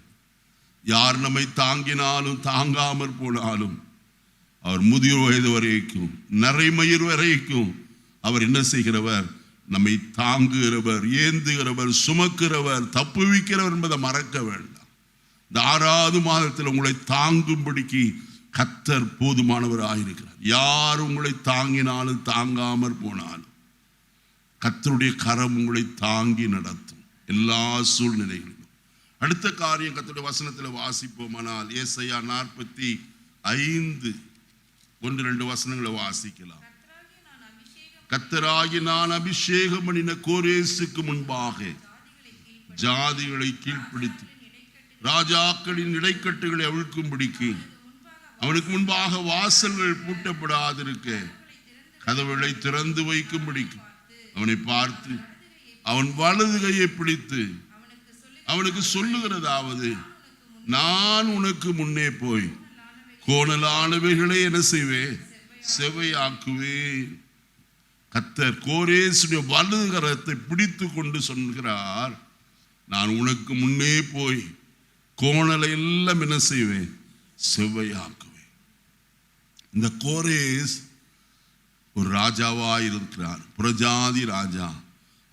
யார் நம்மை தாங்கினாலும் தாங்காமற் போனாலும், அவர் முதிர் வயது வரைக்கும் நரைமயிர் வரைக்கும் அவர் என்ன செய்கிறவர்? நம்மை தாங்குகிறவர், ஏந்துகிறவர், சுமக்கிறவர், தப்புவிக்கிறவர் என்பதை மறக்க வேண்டாம். இந்த 6வது மாதத்தில் உங்களை தாங்கும்படிக்கு கர்த்தர் போதுமானவர் ஆயிருக்கிறார். யார் உங்களை தாங்கினாலும் தாங்காமற் போனாலும் கர்த்தருடைய கரம் உங்களை தாங்கி நடத்தும் எல்லா சூழ்நிலைகளிலும். அடுத்த காரியம் கர்த்தருடைய வசனத்தில் வாசிப்போமானால், ஏசாயா 45 1-2 வசனங்களை வாசிக்கலாம். கர்த்தராகி நான் அபிஷேகம் பண்ணின கோரேசுக்கு முன்பாக ஜாதிகளை கீழ்ப்பிடித்து ராஜாக்களின் இடைக்கட்டுகளை அவிழ்க்கும்படிக்கு அவனுக்கு முன்பாக வாசல்கள் பூட்டப்படாதிருக்க கதவுகளை திறந்து வைக்கும்படிக்கு அவனை பார்த்து அவன் வலது கையை பிடித்து அவனுக்கு சொல்லுகிறதாவது, நான் உனக்கு முன்னே போய் கோணலானவைகளை என்ன செய்வேன்? செவையாக்குவேன். கர்த்தர் கோரேசுடைய வலது கரத்தை பிடித்து கொண்டு சொல்கிறார், நான் உனக்கு முன்னே போய் கோணலை எல்லாம் என்ன செய்வேன்? செவ்வையாக்குவேன். இந்த கோரேஸ் ஒரு ராஜாவாய் இருக்கிறார், புறஜாதி ராஜா.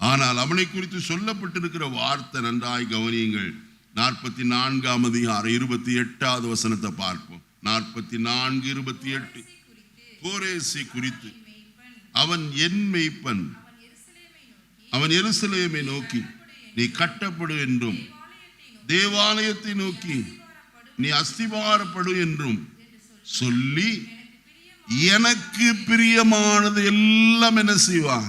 ஆனால் அவனை குறித்து சொல்லப்பட்டிருக்கிற வார்த்தை நன்றாய் கவனியுங்கள். 44ஆம் அதிகாரம் 28வது வசனத்தை பார்ப்போம். 44:28 கோரேசை குறித்து, அவன் என் மேய்ப்பன், அவன் எருசலேமை நோக்கி நீ கட்டப்படு என்றும் தேவாலயத்தை நோக்கி நீ அஸ்திபாரப்படு என்றும் சொல்லி எனக்கு பிரியமானது எல்லாம் என்ன செய்வான்?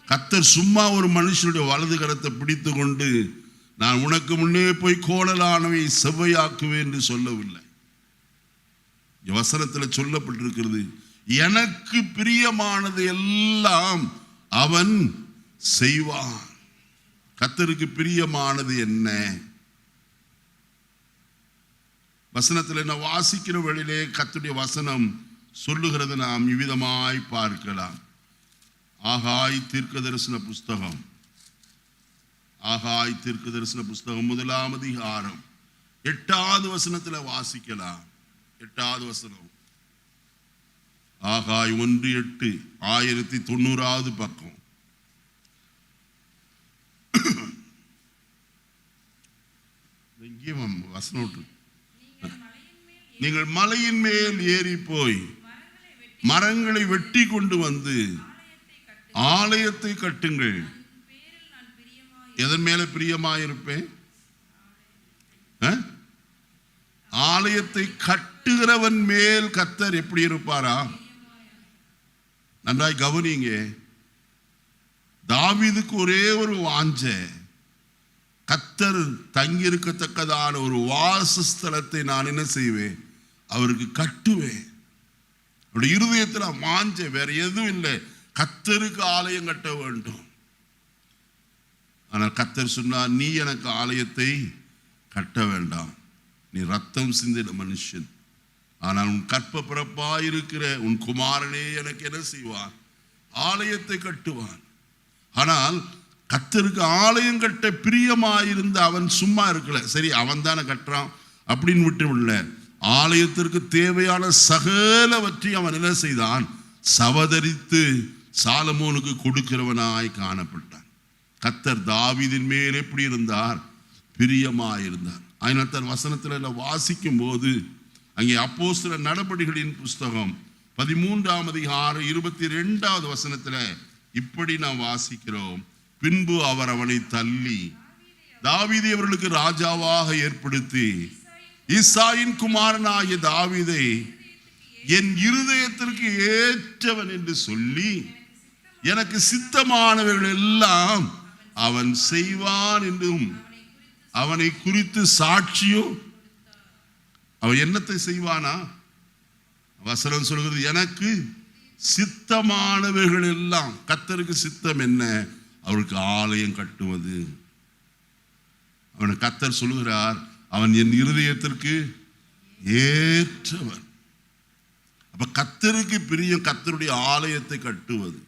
கர்த்தர் சும்மா ஒரு மனுஷனுடைய வலது கரத்தை பிடித்து கொண்டு நான் உனக்கு முன்னே போய் கோணலானவை செவ்வையாக்குவேன் என்று சொல்லவில்லை. வசனத்தில் சொல்லப்பட்டிருக்கிறது, எனக்கு பிரியமானது எல்லாம் அவன் செய்வான். கர்த்தருக்கு பிரியமானது என்ன? வசனத்தில் என்ன வாசிக்கிற வழியிலே கர்த்தருடைய வசனம் சொல்லுகிறது நாம் இவ்விதமாய் பார்க்கலாம். ஆகாய் தீர்க்க தரிசன புஸ்தகம், ஆகாய் தீர்க்க தரிசன புஸ்தகம் 1ஆம் அதிகாரம் 8வது வசனத்தில் வாசிக்கலாம். 8வது வசனம், ஆகாய் 1:8, 1090வது பக்கம். வசனம், நீங்கள் மலையின் மேல் ஏறி போய் மரங்களை வெட்டி கொண்டு வந்து ஆலயத்தை கட்டுங்கள். எதன் மேல பிரியமாயிருப்பேன்? ஆலயத்தை கட்டுகிறவன் மேல் கர்த்தர் எப்படி இருப்பாரா? நன்றாய் கவனிங்க. தாவீதுக்கு ஒரே ஒரு வாஞ்சை, கர்த்தர் தங்கியிருக்கத்தக்கதான ஒரு வாசஸ்தலத்தை நான் என்ன செய்வேன்? அவருக்கு கட்டுவேன். அவருடைய இருதயத்தில் வாஞ்ச வேற எதுவும் இல்லை, கர்த்தருக்கு ஆலயம் கட்ட வேண்டும். ஆனால் கர்த்தர் சொன்னார், நீ எனக்கு ஆலயத்தை கட்ட வேண்டாம், நீ ரத்தம் சிந்தின மனுஷன். ஆனால் உன் கற்ப பிறப்பாயிருக்கிற உன் குமாரனே எனக்கு என்ன செய்வான்? ஆலயத்தை கட்டுவான். ஆனால் கர்த்தருக்கு ஆலயம் கட்ட பிரியமாயிருந்த அவன் சும்மா இருக்கல. சரி, அவன் தானே கட்டுறான் அப்படின்னு விட்டு விடல. ஆலயத்திற்கு தேவையான சகலவற்றை அவன் என்ன செய்தான்? சவதரித்து சாலமோனுக்கு கொடுக்கிறவனாய் காணப்பட்டான். கர்த்தர் தாவீதின் மேல் எப்படி இருந்தார்? பிரியமாயிருந்தார். அதனால் வசனத்தில் வாசிக்கும் போது அங்கே அப்போஸ்தலர் நடபடிகளின் புஸ்தகம் 13ஆம் அதிகாரம் 22வது வசனத்தில் இப்படி நாம் வாசிக்கிறோம். பின்பு அவர் அவனை தள்ளி தாவீதை அவர்களுக்கு ராஜாவாக ஏற்படுத்தி, ஈசாயின் குமாரனாகிய தாவீதை என் இருதயத்திற்கு ஏற்றவன் என்று சொல்லி, எனக்கு சித்தமானவர்கள் எல்லாம் அவன் செய்வான் என்றும் அவனை குறித்து சாட்சியும். அவன் என்னத்தை செய்வானா? வசனம் சொல்கிறது, எனக்கு சித்தமானவர்கள் எல்லாம். கர்த்தருக்கு சித்தம் என்ன? அவருக்கு ஆலயம் கட்டுவது. அவனை கர்த்தர் சொல்லுகிறார், அவன் என் இருதயத்திற்கு ஏற்றவன். அப்ப கர்த்தருக்கு பிரியம் கர்த்தருடைய ஆலயத்தை கட்டுவது.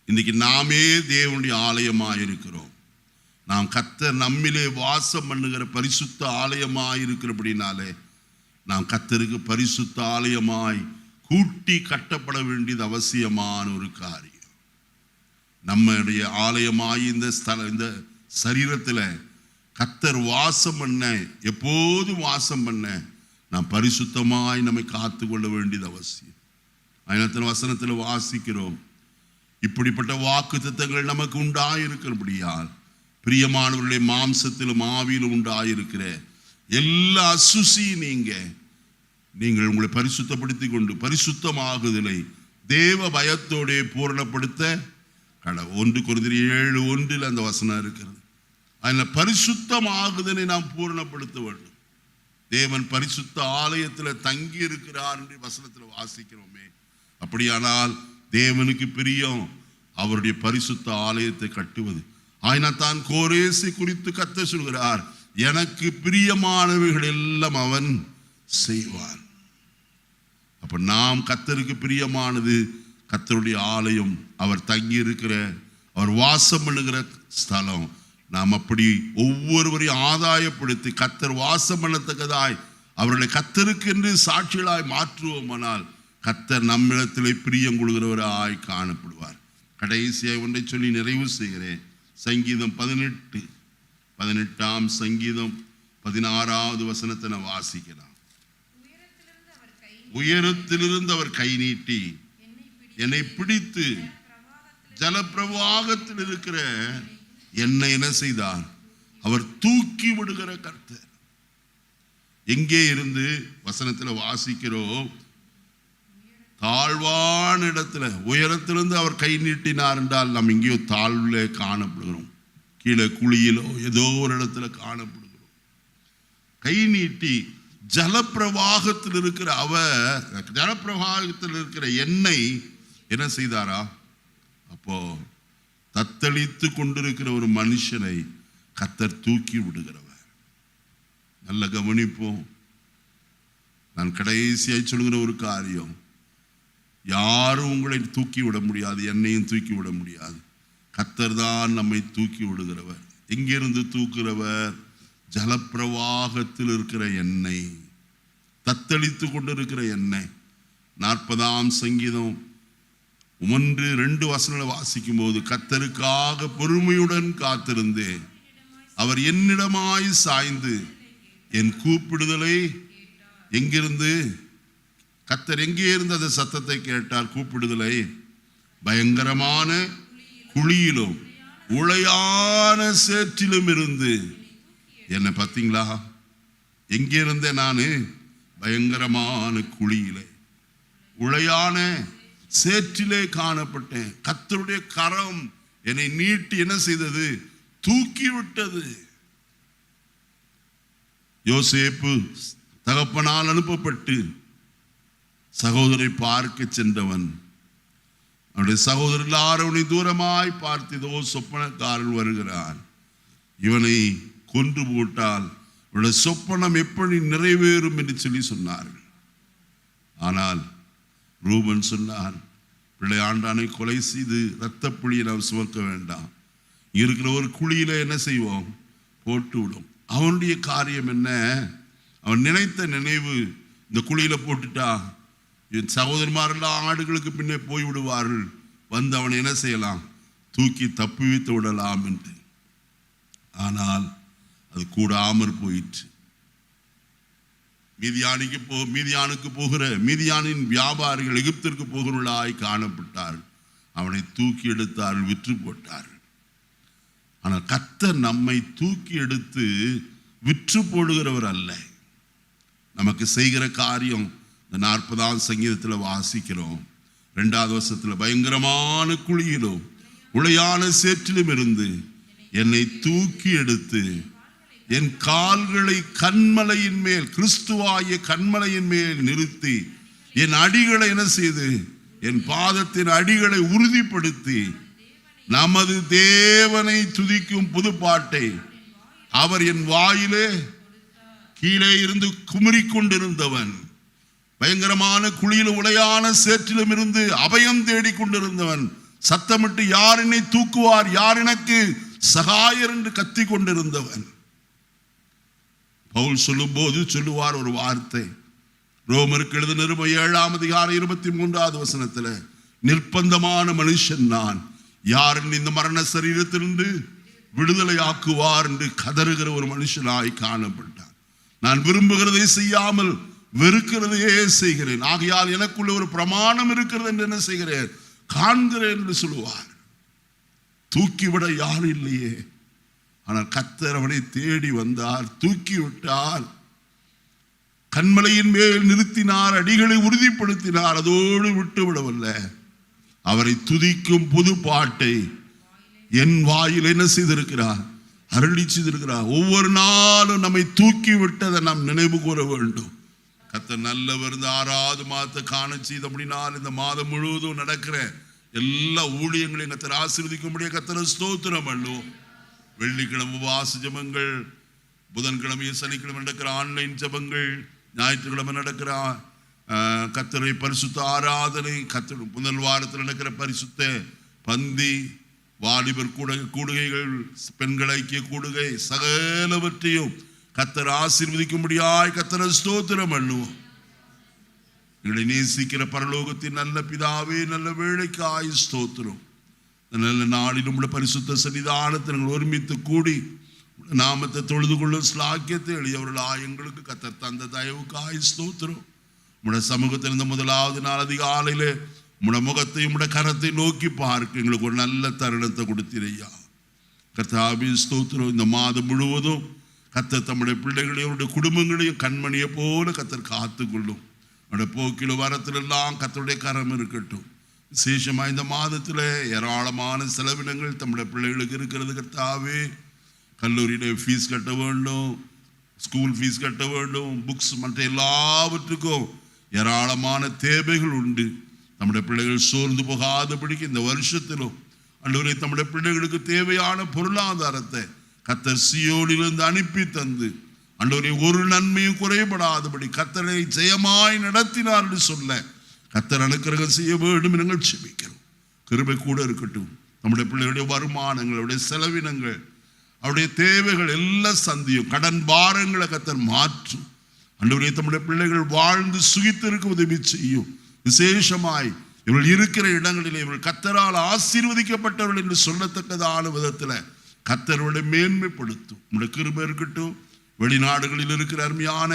இன்னைக்கு நாமே தேவனுடைய ஆலயமாக இருக்கிறோம். நாம் கர்த்தர் நம்மிலே வாசம் பண்ணுகிற பரிசுத்த ஆலயமாய் இருக்கிறபடினாலே நாம் கர்த்தருக்கு பரிசுத்த ஆலயமாய் கூட்டி கட்டப்பட வேண்டியது அவசியமான ஒரு காரியம். நம்முடைய ஆலயமாய் இந்த சரீரத்தில் கர்த்தர் வாசம் பண்ண, எப்போதும் வாசம் பண்ண நாம் பரிசுத்தமாய் நம்மை காத்து கொள்ள வேண்டியது அவசியம். அதனால வசனத்தில் வாசிக்கிறோம், இப்படிப்பட்ட வாக்கு தத்தங்கள் நமக்கு உண்டாயிருக்கிறபடியால் பிரியமானவர்களுடைய மாம்சத்திலும் ஆவியிலும் உண்டாயிருக்கிற எல்லா அசுசி நீங்கள் உங்களை பரிசுத்தப்படுத்தி கொண்டு பரிசுத்தமாகுதலை தேவ பயத்தோட பூரணப்படுத்த கடவுள். 1 கொரிந்தியர் 7:1 அந்த வசனம் இருக்கிறது. அதில் பரிசுத்தமாகுதலை நாம் பூரணப்படுத்த வேண்டும். தேவன் பரிசுத்த ஆலயத்தில் தங்கி இருக்கிறார் என்று வசனத்தில் வாசிக்கிறோமே. அப்படியானால் தேவனுக்கு பிரியம் அவருடைய பரிசுத்த ஆலயத்தை கட்டுவது. ஆயினால் தான் கோரேசை குறித்து கர்த்தர் சொல்கிறார், எனக்கு பிரியமானவைகள் எல்லாம் அவன் செய்வான். அப்ப நாம் கர்த்தருக்கு பிரியமானது கர்த்தருடைய ஆலயம், அவர் தங்கி இருக்கிற, அவர் வாசம் பண்ணுகிற ஸ்தலம். நாம் அப்படி ஒவ்வொருவரையும் ஆதாயப்படுத்தி கர்த்தர் வாசம் பண்ணத்தக்கதாய் அவர்களை கர்த்தருக்கு என்று சாட்சிகளாய் மாற்றுவோமானால் கர்த்தர் நம்மிடத்திலே பிரியம் கொள்கிறவராய் காணப்படுவார். கடைசியாய் ஒன்றை சொல்லி நிறைவு செய்கிறேன். சங்கீதம் 18ஆம் சங்கீதம் 16வது வசனத்தை நான் வாசிக்கலாம். உயரத்திலிருந்து அவர் கை நீட்டி என்னை பிடித்து ஜலப்பிரவாகத்தில் இருக்கிற என்னை என்ன செய்தார்? அவர் தூக்கி விடுகிற கர்த்தர். எங்கே இருந்து வசனத்தில் வாசிக்கிறோம்? தாழ்வான இடத்துல, உயரத்திலிருந்து அவர் கை நீட்டினார் என்றால் நாம் எங்கேயோ தாழ்வுல காணப்படுகிறோம், கீழே குழியிலோ ஏதோ ஒரு இடத்துல காணப்படுகிறோம். கை நீட்டி ஜலப்பிரவாகத்தில் இருக்கிற ஜலப்பிரவாகத்தில் இருக்கிற எண்ணெய் என்ன செய்தாரா? அப்போ தத்தளித்து கொண்டிருக்கிற ஒரு மனுஷனை கர்த்தர் தூக்கி விடுகிறவர். நல்ல கவனிப்போம். நான் கடைசியாய் சொல்கிற ஒரு காரியம், யாரும் உங்களை தூக்கி விட முடியாது, என்னையும் தூக்கி விட முடியாது. கர்த்தர் தான் நம்மை தூக்கி விடுகிறவர். எங்கிருந்து தூக்குகிறவர்? ஜலப்பிரவாகத்தில் இருக்கிற எண்ணெய், தத்தளித்து கொண்டிருக்கிற எண்ணெய். 40ஆம் சங்கீதம் 1-2 வசனங்களை வாசிக்கும் போது, கர்த்தருக்காக பொறுமையுடன் காத்திருந்தேன், அவர் என்னிடமாய் சாய்ந்து என் கூப்பிடுதலை எங்கிருந்து? கர்த்தர் எங்கே இருந்து அந்த சத்தத்தை கேட்டார்? கூப்பிடுதலை பயங்கரமான குழியிலும் உளையான சேற்றிலும் இருந்து. என்ன பார்த்தீங்களா? எங்கே இருந்தேன் நான்? பயங்கரமான குழியிலே, உளையான சேற்றிலே காணப்பட்டேன். கர்த்தருடைய கரம் என்னை நீட்டி என்ன செய்தது? தூக்கி விட்டது. யோசேப்பு தகப்பனால் அனுப்பப்பட்டு சகோதரை பார்க்க சென்றவன் அவனுடைய சகோதரர் எல்லாரும் அவனை தூரமாய் பார்த்து, இதோ சொப்பனக்காரன் வருகிறான், இவனை கொன்று போட்டால் அவனுடைய சொப்பனம் எப்படி நிறைவேறும் என்று சொல்லி சொன்னார்கள். ஆனால் ரூபன் சொன்னான், பிள்ளை ஆண்டானை கொலை செய்து இரத்த புளியை நாம் சுமக்க வேண்டாம், இருக்கிற ஒரு குழியில என்ன செய்வோம், போட்டு விடும். அவனுடைய காரியம் என்ன, அவன் நினைத்த நினைவு, இந்த குழியில போட்டுட்டா என் சகோதரமாரெல்லாம் ஆடுகளுக்கு பின்னே போய் விடுவார்கள், வந்து அவனை என்ன செய்யலாம், தூக்கி தப்பி வைத்து விடலாம் என்று. ஆனால் அது கூடாமற் போயிற்று. மீதியானுக்கு போகிற மீதியானின் வியாபாரிகள் எகிப்திற்கு போகிறவர்களாய் காணப்பட்டார்கள். அவனை தூக்கி எடுத்தார்கள், விற்று போட்டார்கள். ஆனால் கர்த்தர் நம்மை தூக்கி எடுத்து விற்று போடுகிறவர் அல்ல. நமக்கு செய்கிற காரியம் இந்த 40ஆம் சங்கீதத்தில் வாசிக்கிறோம். 2வது வசனத்தில், பயங்கரமான குழியிலும் உளையான சேற்றிலும் இருந்து என்னை தூக்கி எடுத்து என் கால்களை கன்மலையின் மேல், கிறிஸ்துவாகிய கன்மலையின் மேல் நிறுத்தி, என் அடிகளை என்ன செய்து, என் பாதத்தின் அடிகளை உறுதிப்படுத்தி, நமது தேவனை துதிக்கும் புதுப்பாட்டை அவர் என் வாயிலே கீழே இருந்து குமுறிக்கொண்டிருந்தவன், பயங்கரமான குழியிலும் உளையான சேற்றிலும் இருந்து அபயம் தேடி கொண்டிருந்தவன், சத்தமிட்டு யார் என்னை தூக்குவார், யார் எனக்கு சகாயர் என்று கத்தி கொண்டிருந்தவன். பவுல் சொல்லும் போது சொல்லுவார் ஒரு வார்த்தை, ரோமருக்கு எழுதின 7ஆம் அதிகாரம் 23வது வசனத்தில், நிர்பந்தமான மனுஷன் நான், யார் இந்த மரண சரீரத்திலிருந்து விடுதலை ஆக்குவார் என்று கதறுகிற ஒரு மனுஷனாய் காணப்பட்டார். நான் விரும்புகிறதை செய்யாமல் வெறுக்கிறதையே செய்கிறேன், ஆகையால் எனக்குள்ள ஒரு பிரமாணம் இருக்கிறது என்று என்ன செய்கிறேன், காண்கிறேன் என்று சொல்லுவார். தூக்கிவிட யாரும் இல்லையே, ஆனால் கர்த்தர் அவனை தேடி வந்தார், தூக்கி விட்டார், கன்மலையின் மேல் நிறுத்தினார், அடிகளை உறுதிப்படுத்தினார். அதோடு விட்டு விடவில்ல, அவரை துதிக்கும் புது பாட்டை என் வாயில் என்ன செய்திருக்கிறார், அருளி செய்திருக்கிறார். ஒவ்வொரு நாளும் நம்மை தூக்கி விட்டதை நாம் நினைவு கூற வேண்டும். கர்த்தர் நல்லவர். இந்த 6வது மாதத்தை காண செய்த அப்படினால் இந்த மாதம் முழுவதும் நடக்கிற எல்லா ஊழியங்களையும் கர்த்தர் ஆசீர்வதிக்கும்படியே கர்த்தரை ஸ்தோத்திரம் பண்ணுவோம். வெள்ளிக்கிழமை உபவாச ஜெபங்கள், புதன்கிழமையும் சனிக்கிழமை நடக்கிற ஆன்லைன் ஜெபங்கள், ஞாயிற்றுக்கிழமை நடக்கிற கர்த்தரை பரிசுத்த ஆராதனை, கர்த்தர் முதல் வாரத்தில் நடக்கிற பரிசுத்த பந்தி, வாலிபர் கூடுகைகள், பெண்கள் ஐக்கிய கூடுகை, சகலவற்றையும் கர்த்தர் ஆசீர்வதிக்கும்படியாய் கர்த்தரை ஸ்தோத்திரம் பண்ணுவோம். எங்களை நேசிக்கிற பரலோகத்தின் நல்ல பிதாவே, நல்ல வேளைக்காய் ஸ்தோத்திரம். நல்ல நாளில் உள்ள பரிசுத்த சன்னிதானத்தை நாங்கள் ஒருமித்து கூடி நாமத்தை தொழுது கொள்ளும் ஸ்லாக்கியத்தை எளியவர்களாய் எங்களுக்கு கர்த்தர் தந்த தயவுக்காய் ஸ்தோத்திரம். உடைய சமூகத்தில் இந்த 1வது நாள் அதிகாலையிலே உடைய முகத்தை உடைய கரத்தை நோக்கி பார்க்க எங்களுக்கு ஒரு நல்ல தருணத்தை கொடுத்திரையா. கர்த்தாவே ஸ்தோத்திரம். இந்த மாதம் முழுவதும் கர்த்தர் தம்முடைய பிள்ளைகளையும் அவருடைய குடும்பங்களையும் கண்மணியை போல கர்த்தர் காத்து கொள்ளும். அவருடைய போக்கிலும் வரத்திலெல்லாம் கர்த்தருடைய கரம் இருக்கட்டும். விசேஷமாக இந்த மாதத்தில் ஏராளமான செலவினங்கள் தம்முடைய பிள்ளைகளுக்கு இருக்கிறது. கர்த்தாவே, கல்லூரியில ஃபீஸ் கட்ட வேண்டும், ஸ்கூல் ஃபீஸ் கட்ட வேண்டும், புக்ஸ் மற்ற எல்லாவற்றுக்கும் ஏராளமான தேவைகள் உண்டு. நம்முடைய பிள்ளைகள் சோர்ந்து போகாதபடிக்கு இந்த வருஷத்திலும் ஆண்டவரே தம்முடைய பிள்ளைகளுக்கு தேவையான பொருளாதாரத்தை கர்த்தர் சீயோனிலிருந்து அனுப்பி தந்து ஆண்டவரே ஒரு நன்மையும் குறைபடாதபடி கர்த்தரை ஜெயமாய் நடத்தினார் என்று சொல்ல கர்த்தர் அனுக்கிரகம் செய்ய வேண்டும் என்று நாங்கள் ஜெபிக்கிறோம். கிருபை கூட இருக்கட்டும். நம்முடைய பிள்ளைகளுடைய வருமானங்கள், அவருடைய செலவினங்கள், அவருடைய தேவைகள் எல்லாம் சந்தியும். கடன் பாரங்களை கர்த்தர் மாற்றும். ஆண்டவரே தம்முடைய பிள்ளைகள் வாழ்ந்து சுகித்திருக்க உதவி செய்யும். விசேஷமாய் இவர்கள் இருக்கிற இடங்களில் இவர்கள் கர்த்தரால் ஆசீர்வதிக்கப்பட்டவர்கள் என்று சொல்லத்தக்கதான விதத்தில் கர்த்தருடைய மேன்மைப்படுத்தும். நம்முடைய கிருபை இருக்கட்டும். வெளிநாடுகளில் இருக்கிற அருமையான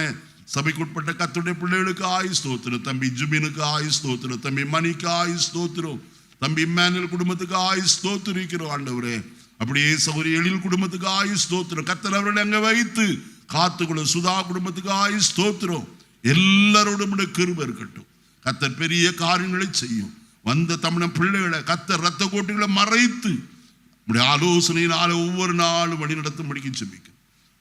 சபைக்குட்பட்ட கர்த்தருடைய பிள்ளைகளுக்கு ஆயுள் ஸ்தோத்திரம். தம்பி ஜுபினுக்கு ஆயுள் ஸ்தோத்திரம், தம்பி மணிக்கு ஆயுள் ஸ்தோத்திரம், தம்பி இம்மானுவேல் குடும்பத்துக்கு ஆயுள் ஸ்தோத்திரிக்கிறோம் ஆண்டவரே. அப்படியே சகோதரி எழில் குடும்பத்துக்கு ஆயுள் ஸ்தோத்திரம். கர்த்தர் அவர்களை அங்கே வைத்து காத்துக்கொள்ளும். சுதா குடும்பத்துக்கு ஆயுள் ஸ்தோத்திரம். எல்லாரோடும் கிருபை இருக்கட்டும். கர்த்தர் பெரிய காரியங்களை செய்யும். வந்த தமிழ் பிள்ளைகளை கர்த்தர் ரத்த கோட்டைகளை மறைத்து ஆலோசனையினால ஒவ்வொரு நாளும் வழி நடத்தும்படிக்கு ஜெபிக்கிறோம்.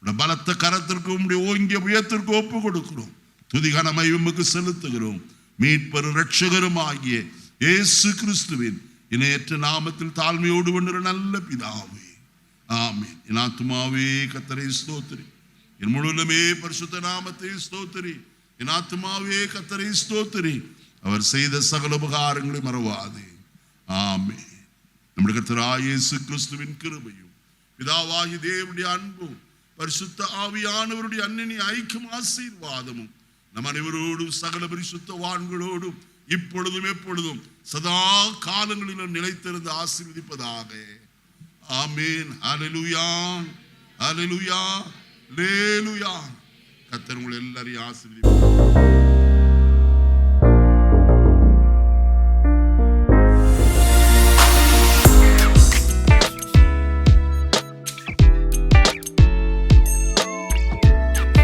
பலத்த கரத்திற்கு ஓங்கிய உயரத்திற்கு ஒப்பு கொடுக்கிறோம். துதிகான மகிமைக்கு செலுத்துகிறோம். மீட்பர் இரட்சகருமாகிய இயேசு கிறிஸ்துவின் இணையற்ற நாமத்தில் தாழ்மையோடு கொண்ட நல்ல பிதாவே, ஆமென். என் ஆத்துமாவே கர்த்தரை ஸ்தோத்திரி, என் முழுவதுமே பரிசுத்த நாமத்தை ஸ்தோத்திரி. என் ஆத்துமாவே கர்த்தரை ஸ்தோத்திரி, அவர் செய்த சகல உபகாரங்களை மறவாதே. ஆமென். நம்முடைய கர்த்தராகிய இயேசு கிறிஸ்துவின் கிருபையும் பிதாவாகிய தேவனுடைய அன்பும் பரிசுத்த ஆவியானவருடைய அன்னிய ஐக்கியம் ஆசீர்வாதமும் நம் அனைவரோடும் சகல பரிசுத்தவான்களோடும் இப்பொழுதும் எப்பொழுதும் சதா காலங்களிலும் நிலைத்திருந்து ஆசீர்வதிப்பதாக. ஆமென். ஹல்லேலூயா, ஹல்லேலூயா, ஹல்லேலூயா. கர்த்தர் உங்களை எல்லாரையும் ஆசீர்வதிப்பார்.